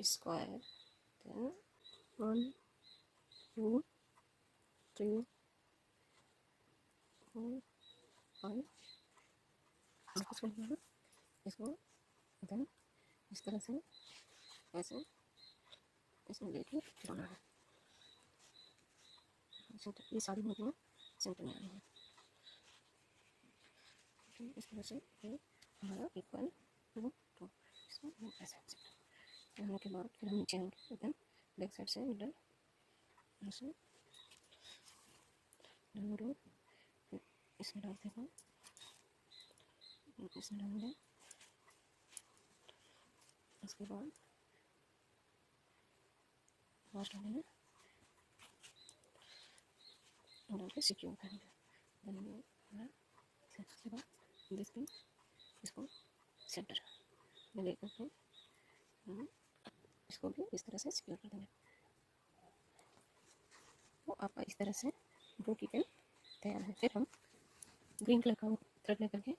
square. Then 1, 2, 3, 4, 5. इसको छोड़ देना, इसको then इस तरह से ऐसे इसमें लेके जोड़ना है। सेंटर ये सारी मूवियाँ सेंटर में आ रही हैं। तो इस तरह से ये हमारा इक्वल टू टू इसको हम ऐसे होने के बाद फिर हम नीचे आएंगे। देन बैक साइड से मिडल ऐसे डालेंगे, फिर इसमें डालते हैं, इसमें डालेंगे, उसके बाद लास्ट डालेंगे, डाल के सिक्योर करेंगे। देन उसके बाद दिस पिन इसको सेंटर में लेकर के हम इसको भी इस तरह से सिक्योर कर देंगे। तो आपका इस तरह से दो की पेन तैयार है। फिर हम ग्रीन कलर का थ्रेड लेकर के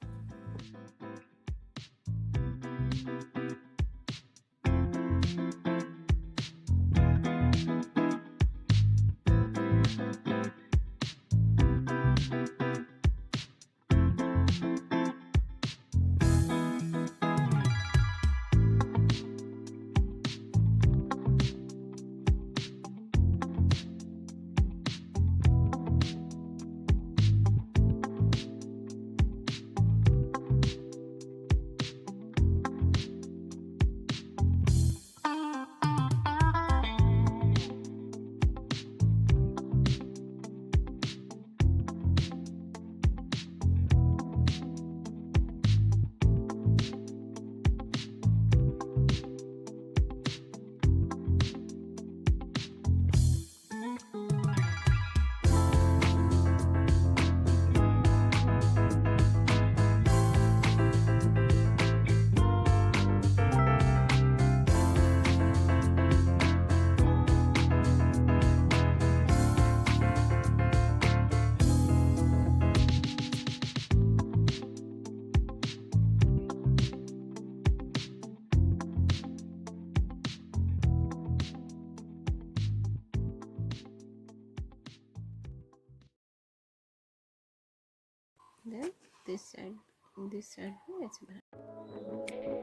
देन दिस साइड भी ऐसे बना।